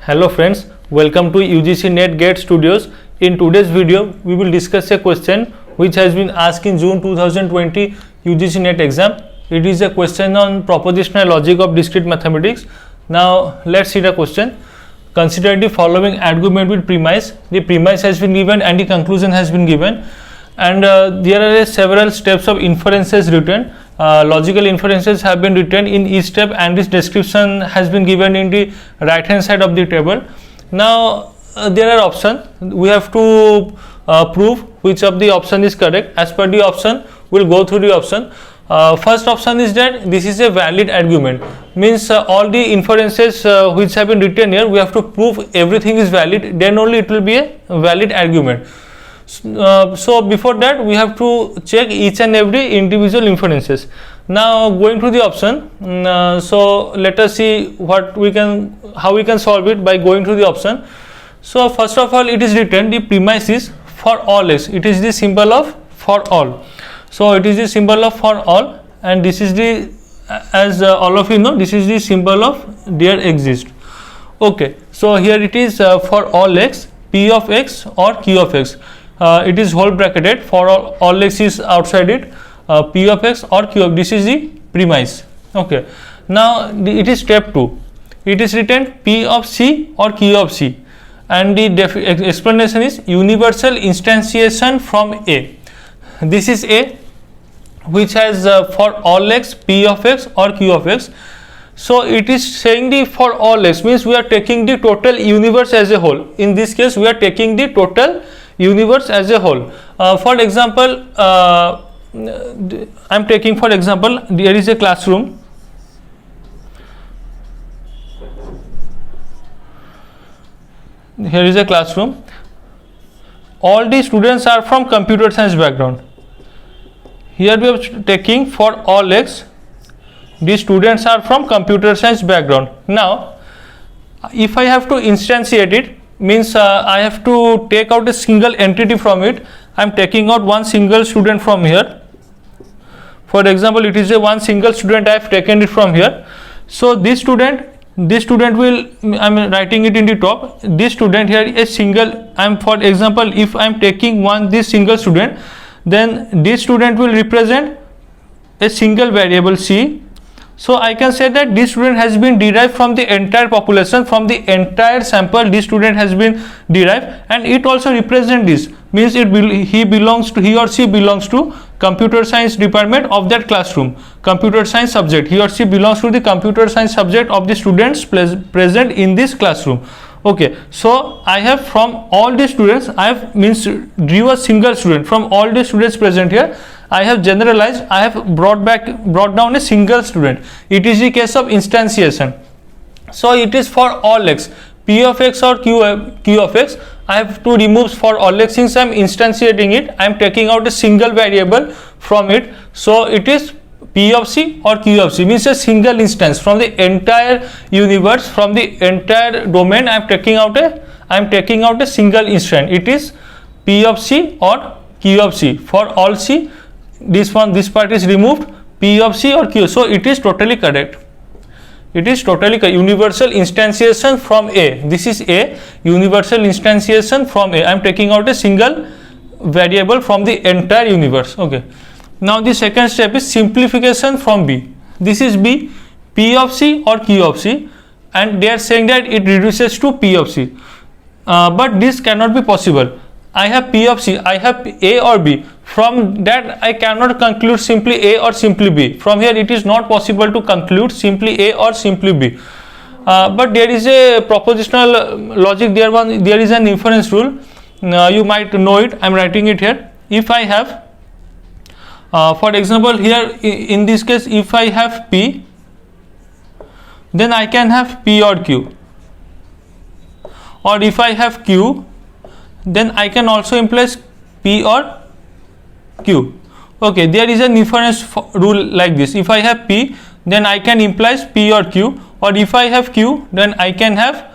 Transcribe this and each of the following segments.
Hello friends, welcome to UGC NET GATE Studios. In today's video, we will discuss a question which has been asked in June 2020 UGC NET exam. It is a question on propositional logic of discrete mathematics. Now let's see the question. Consider the following argument with premise. The premise has been given and the conclusion has been given, and there are several steps of inferences written. Logical inferences have been written in each step, and this description has been given in the right hand side of the table. Now there are options. We have to prove which of the option is correct. As per the option, we will go through the option. First option is that this is a valid argument, means all the inferences which have been written here, we have to prove everything is valid, then only it will be a valid argument. So before that we have to check each and every individual inferences. Now going to the option, so let us see how we can solve it by going to the option. So first of all, it is written the premise is for all x. It is the symbol of for all. So it is the symbol of for all, and this is the, as all of you know, this is the symbol of there exist. Okay, so here it is for all x, p of x or q of x. It is whole bracketed, for all x is outside it, p of x or q of, this is the premise. Okay, now it is step 2. It is written p of c or q of c, and the explanation is universal instantiation from A. This is A, which has for all x, p of x or q of x. So it is saying the for all x, means we are taking the total universe as a whole. In this case, we are taking the total universe as a whole. For example, I am taking for example, there is a classroom. Here is a classroom. All the students are from computer science background. Here we are taking for all x, the students are from computer science background. Now if I have to instantiate it, means I have to take out a single entity from it. I am taking out one single student from here. For example, it is a one single student, I have taken it from here. So this student will, I am writing it in the top, this student here is single. I am, for example, if I am taking this single student, then this student will represent a single variable c. So I can say that this student has been derived from the entire population, from the entire sample. This student has been derived, and it also represents this, means he or she belongs to computer science department of that classroom, computer science subject. He or she belongs to the computer science subject of the students present in this classroom. Okay, so I have from all the students, I have drew a single student from all the students present here. I have generalized, I have brought down a single student. It is the case of instantiation. So it is for all x, p of x or q of x. I have to remove for all x. Since I am instantiating it, I am taking out a single variable from it. So it is p of c or q of c, means a single instance from the entire universe, from the entire domain. I am taking out a single instance. It is p of c or q of c. For all c, this part is removed, p of c or q. So it is totally correct. It is totally correct. Universal instantiation from A. This is A. Universal instantiation from A. I am taking out a single variable from the entire universe. Okay. Now the second step is simplification from B. This is B, p of c or q of c, and they are saying that it reduces to p of c. But this cannot be possible. I have p of c, I have A or B. From that I cannot conclude simply A or simply B. From here it is not possible to conclude simply A or simply B. But there is a propositional logic, there is an inference rule. You might know it, I am writing it here. If I have, for example, here in this case, if I have P, then I can have P or Q. Or if I have Q, then I can also imply P or Q. Okay, there is an inference rule like this. If I have P, then I can imply P or Q, or if I have Q, then I can have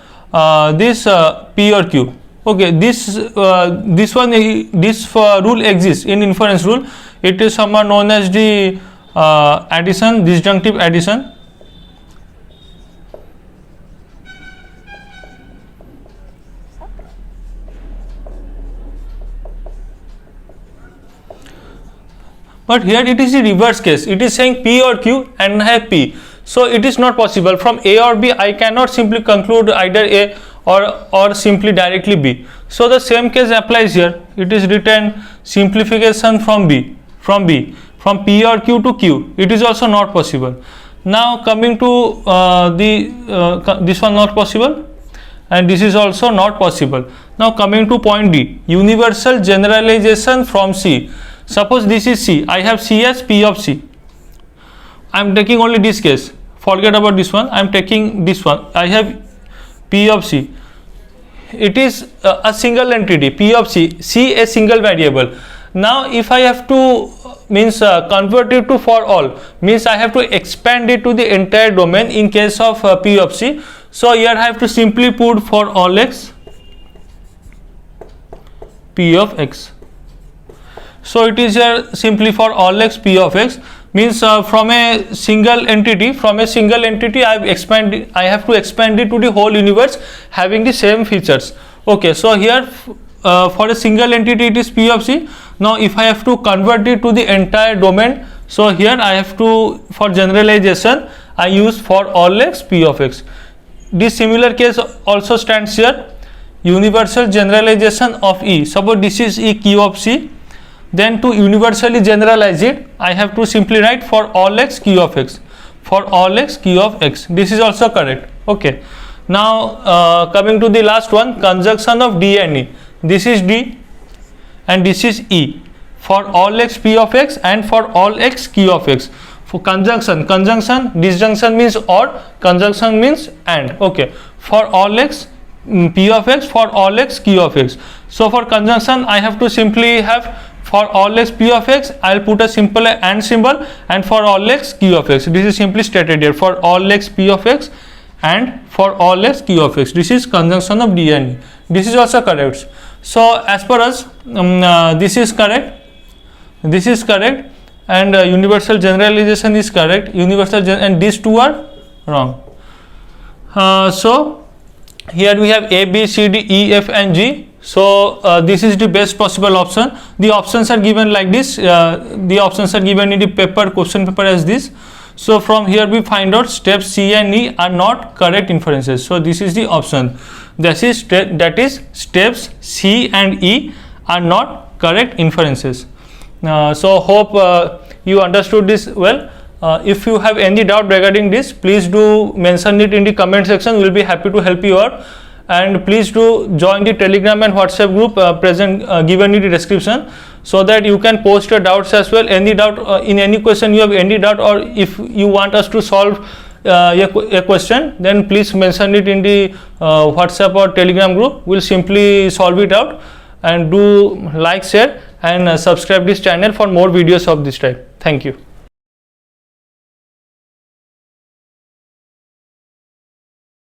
this P or Q. Okay, this rule exists in inference rule. It is somehow known as the disjunctive addition. but here it is the reverse case. It is saying P or Q and I have P. So it is not possible. From A or B, I cannot simply conclude either A or simply directly B. So the same case applies here. It is written simplification from B, from P or Q to Q. It is also not possible. Now coming to this one not possible, and this is also not possible. Now coming to point D, universal generalization from C. Suppose this is C, I have C as P of C. I am taking only this case, forget about this one, I am taking this one. I have P of C. It is a single entity, P of C, C a single variable. Now if I have to convert it to for all, means I have to expand it to the entire domain in case of P of C. So here I have to simply put for all x P of x. So it is here simply for all x P of x, means from a single entity I have to expand it to the whole universe having the same features. Okay, so here for a single entity it is P of C. Now if I have to convert it to the entire domain, so here I have to, for generalization, I use for all x P of x. This similar case also stands here, universal generalization of E. Suppose this is E Q of C, then to universally generalize it, I have to simply write for all x Q of x, for all x Q of x. This is also correct. Okay, now coming to the last one, conjunction of D and E. This is D and this is E, for all x P of x and for all x Q of x. For conjunction, disjunction means or, conjunction means and. Okay, for all x P of x, for all x Q of x. So for conjunction I have to simply have for all x P of x, I will put a simple and symbol, and for all x Q of x. This is simply stated here, for all x P of x and for all x Q of x. This is conjunction of D and E. This is also correct. So as per us, this is correct, and universal generalization is correct, and these two are wrong. So here we have A, B, C, D, E, F and G. So this is the best possible option. The options are given like this. The options are given in the question paper as this. So from here we find out steps C and E are not correct inferences. So this is the option. That is steps C and E are not correct inferences. So hope you understood this well. If you have any doubt regarding this, please do mention it in the comment section. We will be happy to help you out. And please do join the Telegram and WhatsApp group given in the description, so that you can post your doubts as well. Any doubt in any question you have any doubt, or if you want us to solve a question, then please mention it in the WhatsApp or Telegram group. We'll simply solve it out. And do like, share and subscribe this channel for more videos of this type. Thank you.